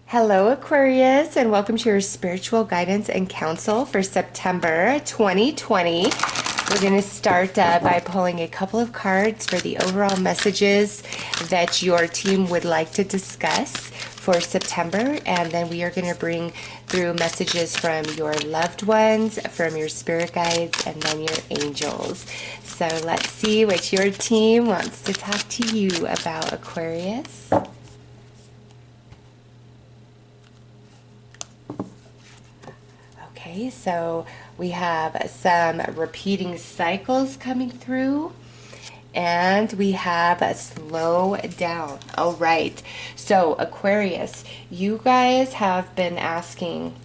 Hello, Aquarius, and welcome to your spiritual guidance and counsel for September 2020. We're going to start by pulling a couple of cards for the overall messages that your team would like to discuss for September, and then we are going to bring through messages from your loved ones, from your spirit guides, and then your angels. So let's see what your team wants to talk to you about, Aquarius. Okay, so we have some repeating cycles coming through, and we have a slow down. All right, so Aquarius, you guys have been asking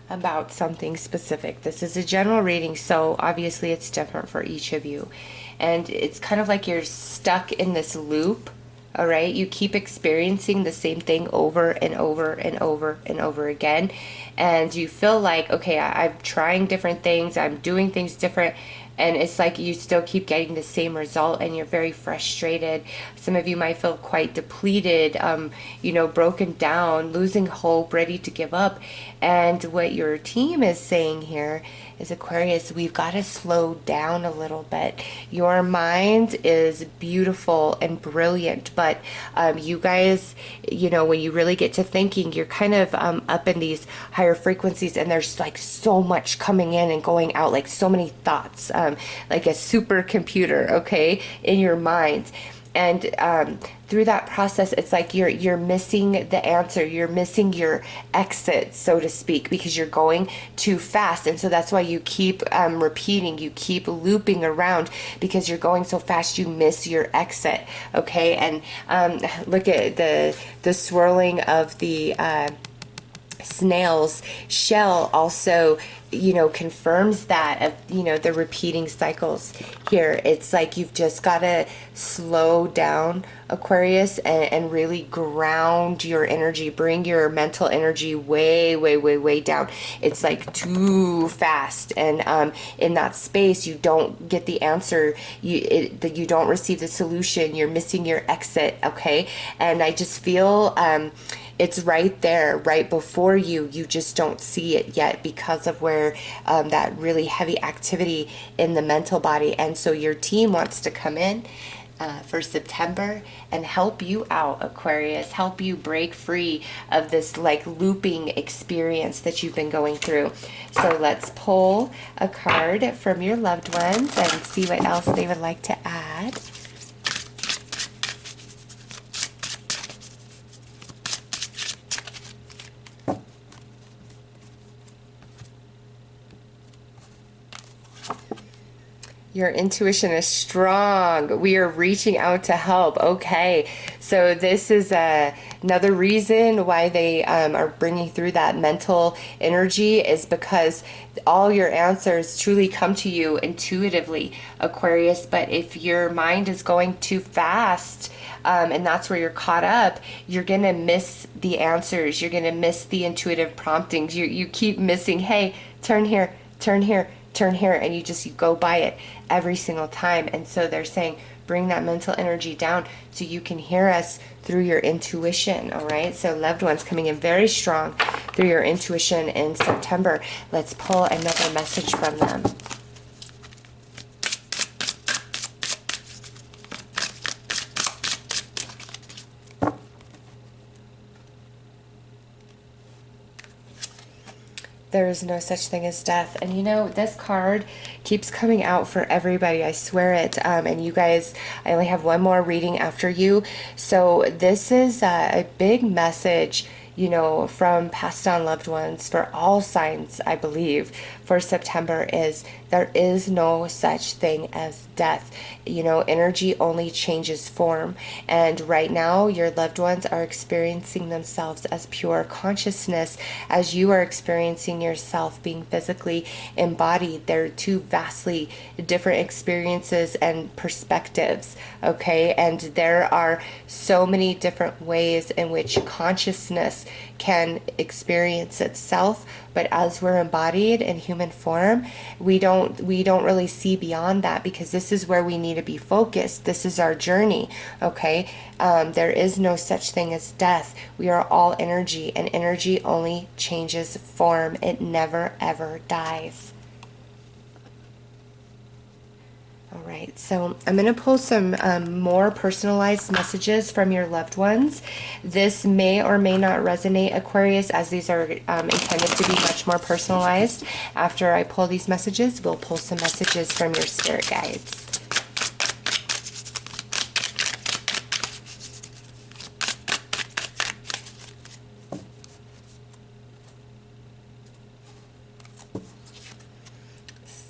about something specific. This is a general reading, so obviously it's different for each of you. And it's kind of like you're stuck in this loop. All right, you keep experiencing the same thing over and over and over and over again, and you feel like, okay, I'm trying different things, I'm doing things different, and it's like you still keep getting the same result, and you're very frustrated. Some of you might feel quite depleted, broken down, losing hope, ready to give up. And what your team is saying here is, Aquarius, we've got to slow down a little bit. Your mind is beautiful and brilliant, but you guys, when you really get to thinking, you're kind of up in these higher frequencies, and there's like so much coming in and going out, like so many thoughts, like a supercomputer, okay, in your mind. And through that process, it's like you're missing the answer. You're missing your exit, so to speak, because you're going too fast. And so that's why you keep repeating, you keep looping around, because you're going so fast, you miss your exit. Okay, and look at the swirling of the snail's shell also confirms that, of the repeating cycles here. It's like you've just got to slow down, Aquarius, and really ground your energy, bring your mental energy way down. It's like too fast, and in that space you don't get the answer, you don't receive the solution, you're missing your exit. Okay, and I just feel it's right there, right before you. You just don't see it yet because of where that really heavy activity in the mental body. And so your team wants to come in for September and help you out, Aquarius, help you break free of this like looping experience that you've been going through. So let's pull a card from your loved ones and see what else they would like to add. Your intuition is strong. We are reaching out to help. Okay, so this is another reason why they are bringing through that mental energy, is because all your answers truly come to you intuitively, Aquarius. But if your mind is going too fast, and that's where you're caught up, you're going to miss the answers. You're going to miss the intuitive promptings. You keep missing, hey, turn here, turn here, turn here, and you go by it every single time. And so they're saying, bring that mental energy down so you can hear us through your intuition. All right, so loved ones coming in very strong through your intuition in September. Let's pull another message from them. There is no such thing as death. And this card keeps coming out for everybody, I swear it. And you guys, I only have one more reading after you. So this is a big message, from passed on loved ones for all signs, I believe, for September, is there is no such thing as death. Energy only changes form. And right now, your loved ones are experiencing themselves as pure consciousness, as you are experiencing yourself being physically embodied. They're two vastly different experiences and perspectives, okay? And there are so many different ways in which consciousness can experience itself, but as we're embodied in human form, we don't don't really see beyond that, because this is where we need to be focused. This is our journey. Okay. There is no such thing as death. We are all energy, and energy only changes form. It never ever dies. All right, so I'm going to pull some more personalized messages from your loved ones. This may or may not resonate, Aquarius, as these are intended to be much more personalized. After I pull these messages, we'll pull some messages from your spirit guides.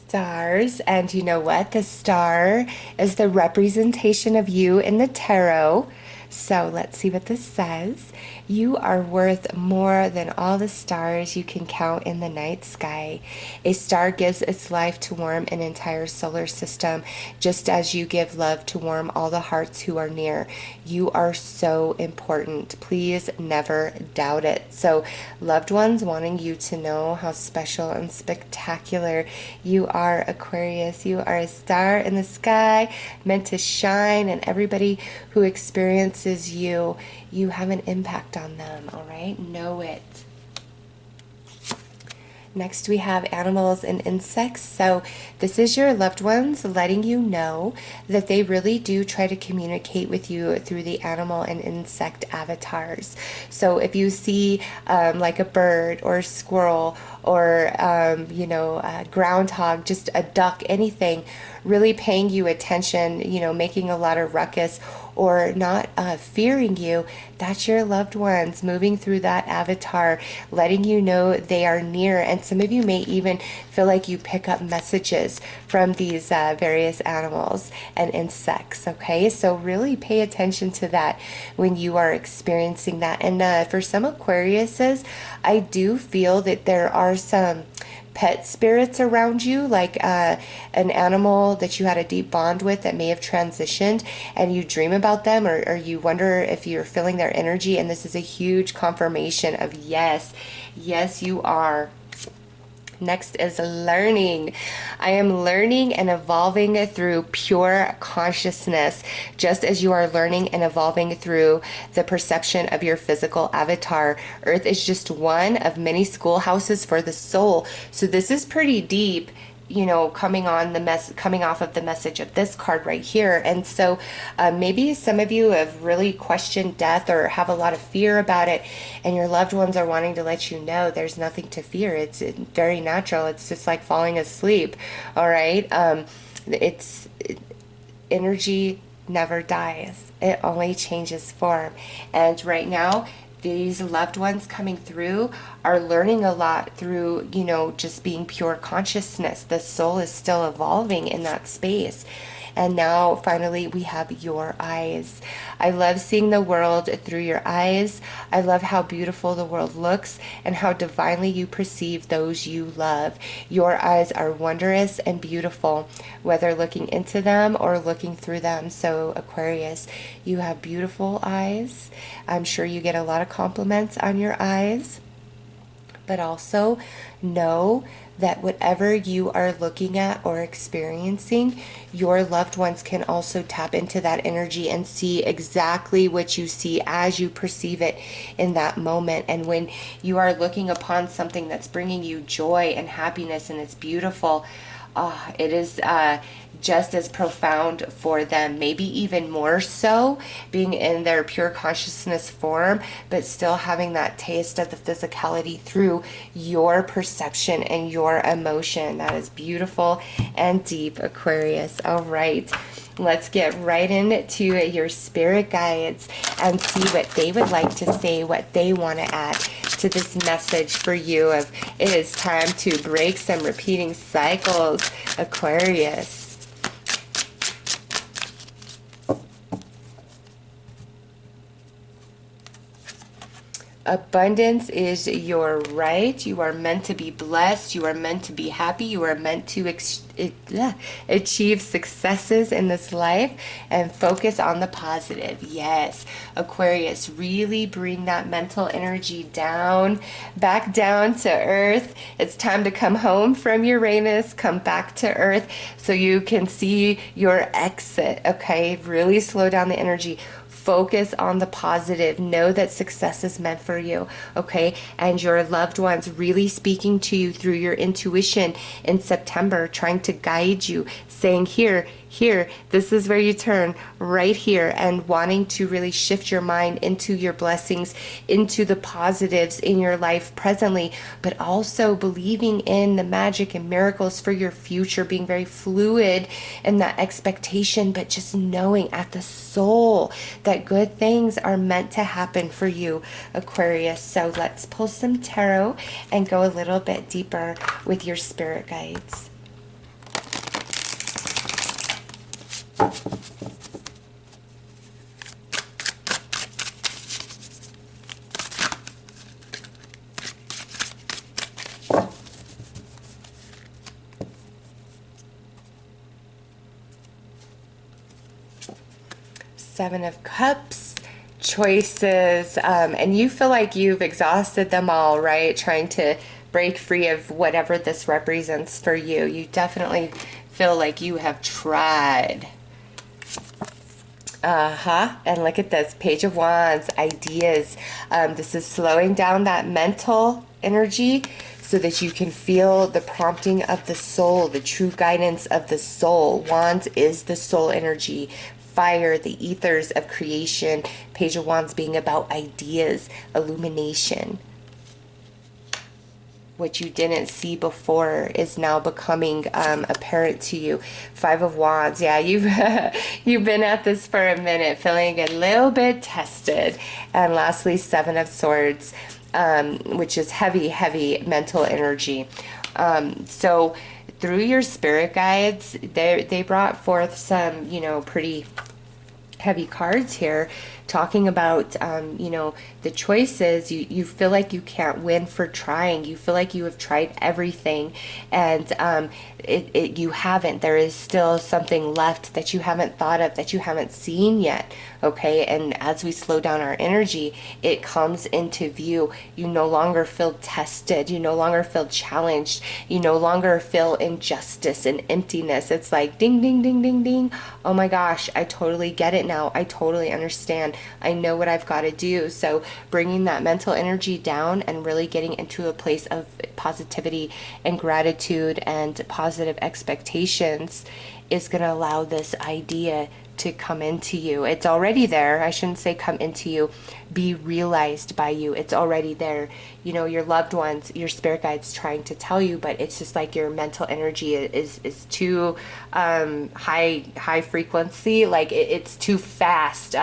Stars, and you know what? The star is the representation of you in the tarot. So let's see what this says. You are worth more than all the stars you can count in the night sky. A star gives its life to warm an entire solar system, just as you give love to warm all the hearts who are near. You are so important. Please never doubt it. So, loved ones, wanting you to know how special and spectacular you are, Aquarius. You are a star in the sky, meant to shine, and everybody who experiences you, you have an impact on them, all right? Know it. Next, we have animals and insects. So this is your loved ones letting you know that they really do try to communicate with you through the animal and insect avatars. So if you see like a bird or a squirrel or, you know, a groundhog, just a duck, anything, really paying you attention, you know, making a lot of ruckus or not fearing you, that's your loved ones moving through that avatar, letting you know they are near. And some of you may even feel like you pick up messages from these various animals and insects, okay? So really pay attention to that when you are experiencing that. And for some Aquariuses, I do feel that there are some pet spirits around you, like an animal that you had a deep bond with that may have transitioned, and you dream about them, or you wonder if you're feeling their energy. And this is a huge confirmation of yes, yes, you are. Next is learning. I am learning and evolving through pure consciousness, just as you are learning and evolving through the perception of your physical avatar. Earth is just one of many schoolhouses for the soul. So this is pretty deep, you know, coming off of the message of this card right here. And so maybe some of you have really questioned death or have a lot of fear about it, and your loved ones are wanting to let you know there's nothing to fear. It's very natural. It's just like falling asleep. All right. Energy never dies. It only changes form. And right now, these loved ones coming through are learning a lot through, you know, just being pure consciousness. The soul is still evolving in that space. And now finally we have your eyes. I love seeing the world through your eyes. I love how beautiful the world looks and how divinely you perceive those you love. Your eyes are wondrous and beautiful, whether looking into them or looking through them. So Aquarius, you have beautiful eyes. I'm sure you get a lot of compliments on your eyes, but also know that whatever you are looking at or experiencing, your loved ones can also tap into that energy and see exactly what you see as you perceive it in that moment. And when you are looking upon something that's bringing you joy and happiness and it's beautiful, it is just as profound for them, maybe even more so, being in their pure consciousness form, but still having that taste of the physicality through your perception and your emotion. That is beautiful and deep, Aquarius. All right. Let's get right into your spirit guides and see what they would like to say, what they want to add to this message for you of it is time to break some repeating cycles, Aquarius. Abundance is your right. You are meant to be blessed. You are meant to be happy. You are meant to achieve successes in this life and focus on the positive. Yes, Aquarius, really bring that mental energy down, back down to earth. It's time to come home from Uranus, come back to earth so you can see your exit. Okay, really slow down the energy. Focus on the positive. Know that success is meant for you, okay? And your loved ones really speaking to you through your intuition in September, trying to guide you, saying, here, this is where you turn, right here, and wanting to really shift your mind into your blessings, into the positives in your life presently, but also believing in the magic and miracles for your future, being very fluid in that expectation, but just knowing at the soul that good things are meant to happen for you, Aquarius. So let's pull some tarot and go a little bit deeper with your spirit guides. Seven of Cups, choices, and you feel like you've exhausted them all, right? Trying to break free of whatever this represents for you. You definitely feel like you have tried. And look at this, Page of Wands, ideas. This is slowing down that mental energy so that you can feel the prompting of the soul, the true guidance of the soul. Wands is the soul energy. Fire, the ethers of creation. Page of Wands being about ideas, illumination. What you didn't see before is now becoming apparent to you. Five of Wands, yeah, you've been at this for a minute, feeling a little bit tested. And lastly, Seven of Swords, which is heavy mental energy. So through your spirit guides, they brought forth some, pretty heavy cards here, talking about, the choices. You feel like you can't win for trying. You feel like you have tried everything, and you haven't. There is still something left that you haven't thought of, that you haven't seen yet, okay? And as we slow down our energy, it comes into view. You no longer feel tested. You no longer feel challenged. You no longer feel injustice and emptiness. It's like ding, ding, ding, ding, ding. Oh my gosh, I totally get it now. I totally understand. I know what I've got to do. So bringing that mental energy down and really getting into a place of positivity and gratitude and positive expectations is going to allow this idea to come into you. It's already there. I shouldn't say come into you, be realized by you. It's already there. Your loved ones, your spirit guides trying to tell you, but it's just like your mental energy is too high frequency. Like it's too fast.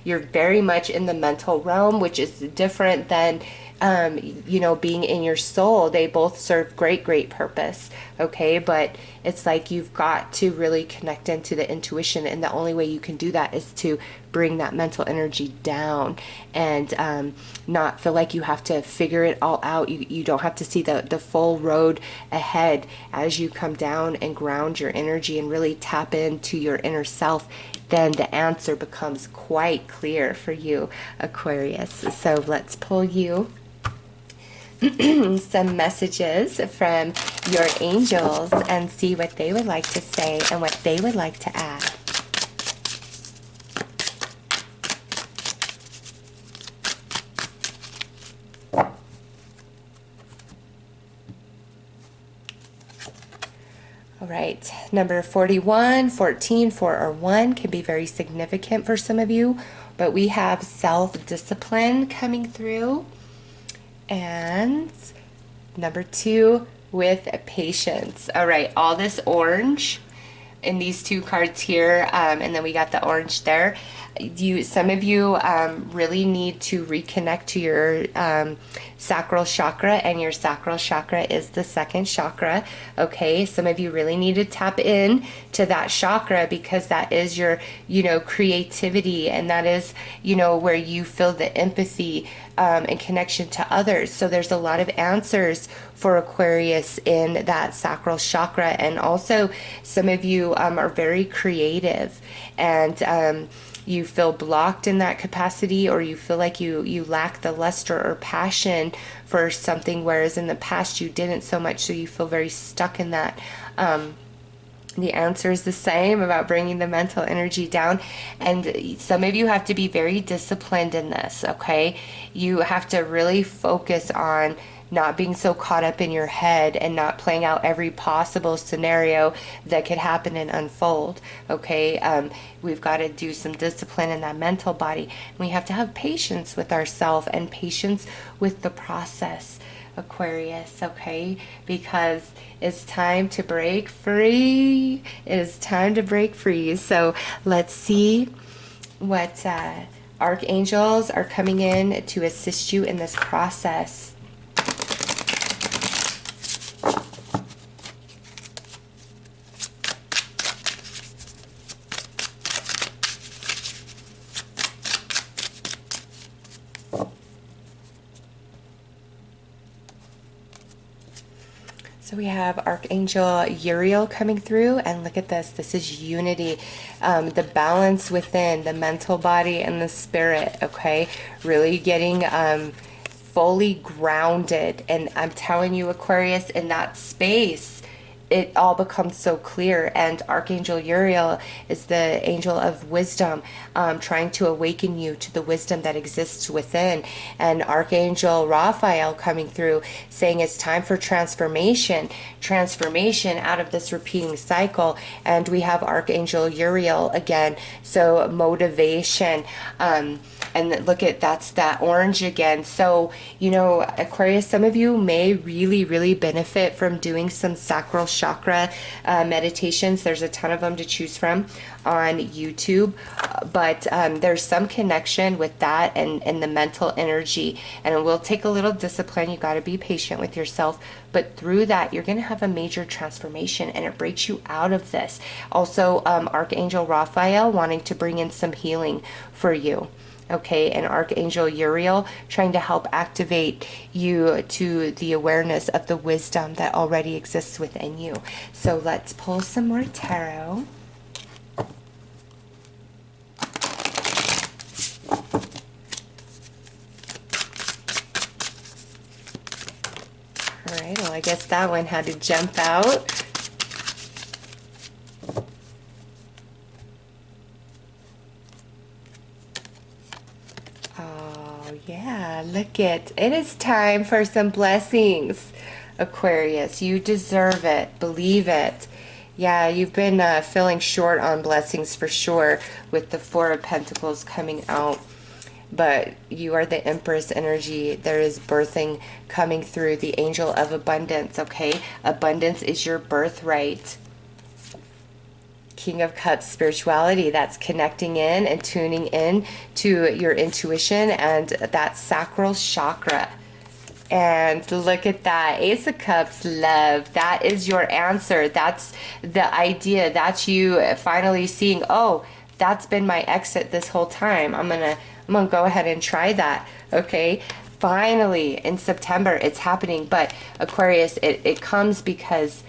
You're very much in the mental realm, which is different than being in your soul. They both serve great purpose, okay? But it's like you've got to really connect into the intuition, and the only way you can do that is to bring that mental energy down and not feel like you have to figure it all out. You don't have to see the full road ahead. As you come down and ground your energy and really tap into your inner self, then the answer becomes quite clear for you, Aquarius. So let's pull you some messages from your angels and see what they would like to say and what they would like to add. All right, number 41, 14, 4, or 1 can be very significant for some of you, but we have self-discipline coming through. And number 2 with patience. All right, all this orange in these two cards here, and then we got the orange there. Some of you really need to reconnect to your sacral chakra, and your sacral chakra is the second chakra. Okay, some of you really need to tap in to that chakra, because that is your, creativity, and that is, where you feel the empathy and connection to others. So there's a lot of answers for Aquarius in that sacral chakra. And also some of you are very creative, and you feel blocked in that capacity, or you feel like you lack the luster or passion for something, whereas in the past you didn't so much, so you feel very stuck in that. The answer is the same about bringing the mental energy down. And some of you have to be very disciplined in this, okay? You have to really focus on not being so caught up in your head and not playing out every possible scenario that could happen and unfold, okay? We've got to do some discipline in that mental body. We have to have patience with ourselves and patience with the process, Aquarius, okay? Because it's time to break free. It is time to break free. So let's see what archangels are coming in to assist you in this process. So we have Archangel Uriel coming through, and look at this. This is unity, the balance within the mental body and the spirit, okay? Really getting fully grounded. And I'm telling you, Aquarius, in that space, it all becomes so clear. And Archangel Uriel is the angel of wisdom, trying to awaken you to the wisdom that exists within. And Archangel Raphael coming through, saying it's time for transformation out of this repeating cycle. And we have Archangel Uriel again, so motivation. And look at, that's that orange again. So, Aquarius, some of you may really, really benefit from doing some sacral chakra meditations. There's a ton of them to choose from on YouTube, but there's some connection with that and the mental energy, and it will take a little discipline. You got to be patient with yourself, but through that you're going to have a major transformation, and it breaks you out of this. Also, Archangel Raphael wanting to bring in some healing for you. Okay, and Archangel Uriel trying to help activate you to the awareness of the wisdom that already exists within you. So let's pull some more tarot. All right, well, I guess that one had to jump out. Yeah, look it. It is time for some blessings, Aquarius. You deserve it. Believe it. Yeah, you've been feeling short on blessings for sure with the Four of Pentacles coming out. But you are the Empress energy. There is birthing coming through, the Angel of Abundance, okay? Abundance is your birthright. King of Cups spirituality, that's connecting in and tuning in to your intuition and that sacral chakra. And look at that, Ace of Cups, love. That is your answer. That's the idea. That's you finally seeing, oh, that's been my exit this whole time. I'm gonna go ahead and try that. Okay, finally in September it's happening. But Aquarius, it comes because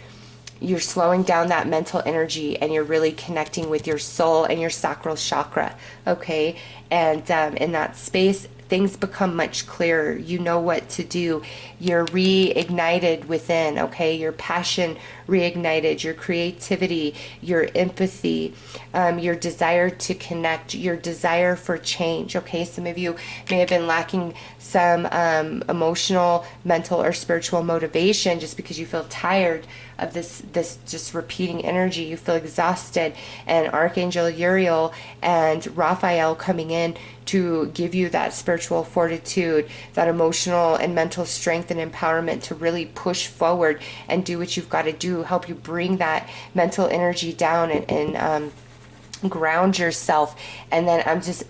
you're slowing down that mental energy, and you're really connecting with your soul and your sacral chakra, okay? And in that space, things become much clearer. You know what to do. You're reignited within, okay? Your passion reignited, your creativity, your empathy, your desire to connect, your desire for change, okay? Some of you may have been lacking some emotional, mental, or spiritual motivation just because you feel tired of this just repeating energy. You feel exhausted, and Archangel Uriel and Raphael coming in to give you that spiritual fortitude, that emotional and mental strength and empowerment to really push forward and do what you've got to do, help you bring that mental energy down and ground yourself. And then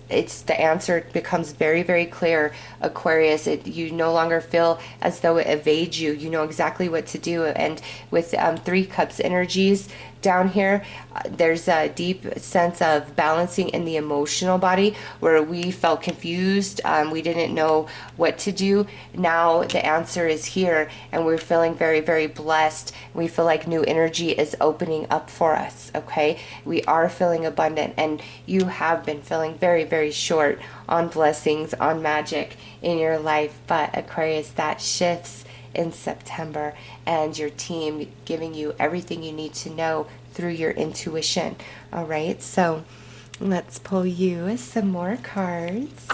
it's the answer becomes very, very clear, Aquarius. You no longer feel as though it evades you. You know exactly what to do. And with 3 cups energies down here, there's a deep sense of balancing in the emotional body where we felt confused. We didn't know what to do. Now the answer is here, and we're feeling very, very blessed. We feel like new energy is opening up for us. Okay, we are feeling abundant, and you have been feeling very, very short on blessings, on magic in your life. But Aquarius, that shifts in September, and your team giving you everything you need to know through your intuition. All right, so let's pull you some more cards.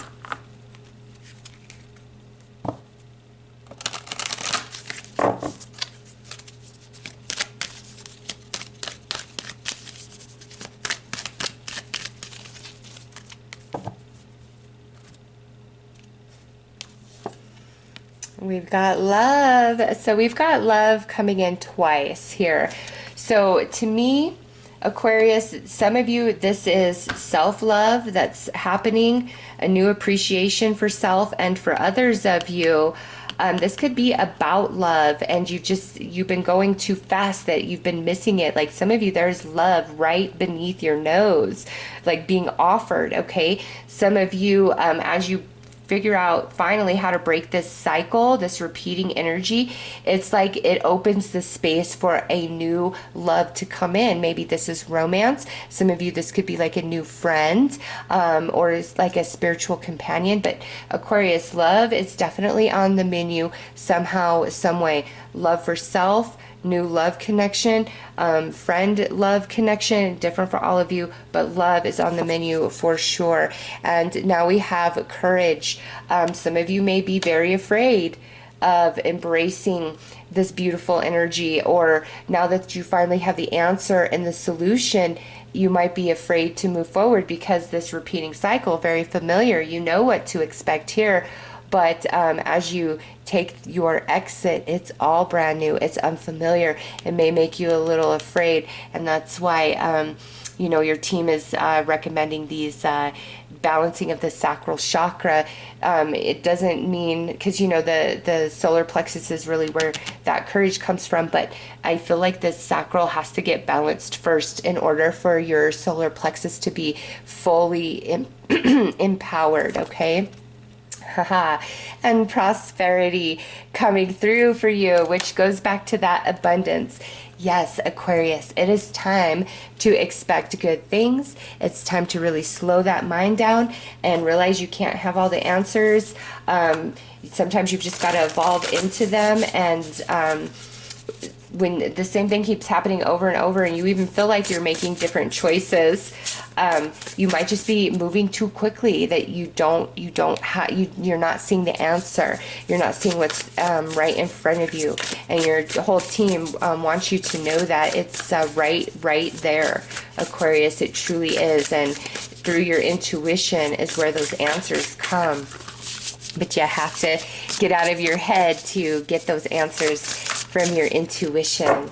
We've got love. So we've got love coming in twice here. So to me, Aquarius, some of you, this is self-love that's happening, a new appreciation for self. And for others of you, this could be about love, and you've been going too fast, that you've been missing it. Like some of you, there's love right beneath your nose, like being offered. Okay. Some of you, as you figure out finally how to break this cycle, this repeating energy, it's like it opens the space for a new love to come in. Maybe this is romance. Some of you, this could be like a new friend, or it's like a spiritual companion. But Aquarius, love is definitely on the menu somehow, some way. Love for self, new love connection, friend love connection, different for all of you, but love is on the menu for sure. And now we have courage. Some of you may be very afraid of embracing this beautiful energy, or now that you finally have the answer and the solution, you might be afraid to move forward because this repeating cycle, very familiar. You know what to expect here. But as you take your exit, it's all brand new. It's unfamiliar. It may make you a little afraid. And that's why, you know, your team is recommending these balancing of the sacral chakra. It doesn't mean, because, you know, the solar plexus is really where that courage comes from. But I feel like this sacral has to get balanced first in order for your solar plexus to be fully empowered. Okay. And prosperity coming through for you, which goes back to that abundance. Yes, Aquarius, it is time to expect good things. It's time to really slow that mind down and realize you can't have all the answers. Sometimes you've just got to evolve into them, and when the same thing keeps happening over and over, and you even feel like you're making different choices, you might just be moving too quickly, that you're not seeing the answer. You're not seeing what's right in front of you, and your whole team wants you to know that it's right there, Aquarius. It truly is, and through your intuition is where those answers come. But you have to get out of your head to get those answers from your intuition.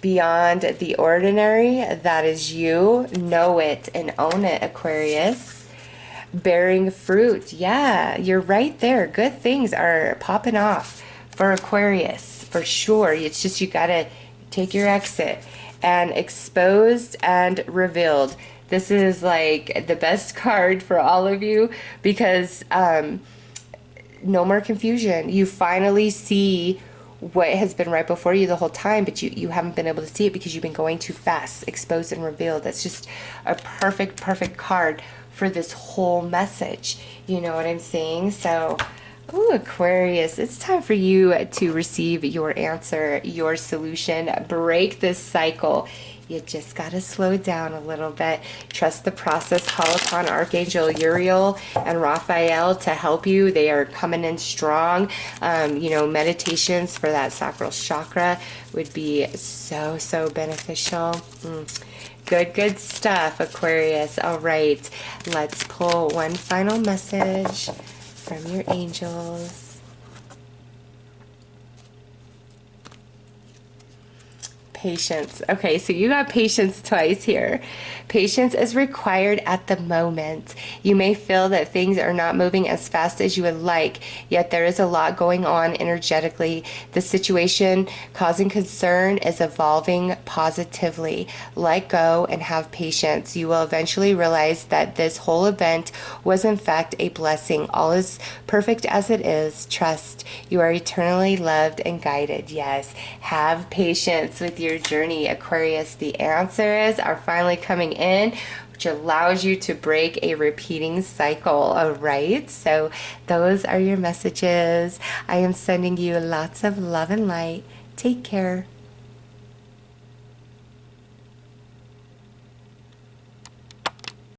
Beyond the ordinary, that is you. Know it and own it, Aquarius. Bearing fruit. Yeah, you're right there. Good things are popping off for Aquarius, for sure. It's just you got to take your exit. And exposed and revealed. This is like the best card for all of you, because no more confusion. You finally see what has been right before you the whole time, but you haven't been able to see it because you've been going too fast. Exposed and revealed. That's just a perfect card for this whole message. You know what I'm saying? So, ooh, Aquarius, it's time for you to receive your answer, your solution. Break this cycle. You just got to slow down a little bit. Trust the process. Call upon Archangel Uriel and Raphael to help you. They are coming in strong. You know, meditations for that sacral chakra would be so beneficial. Good, good stuff, Aquarius. All right, let's pull one final message from your angels. Patience. Okay, so you got patience twice here. Patience is required at the moment. You may feel that things are not moving as fast as you would like, yet there is a lot going on energetically. The situation causing concern is evolving positively. Let go and have patience. You will eventually realize that this whole event was in fact a blessing. All is perfect as it is. Trust. You are eternally loved and guided. Yes, have patience with your journey, Aquarius. The answers are finally coming in, which allows you to break a repeating cycle. All right, so those are your messages. I am sending you lots of love and light. Take care.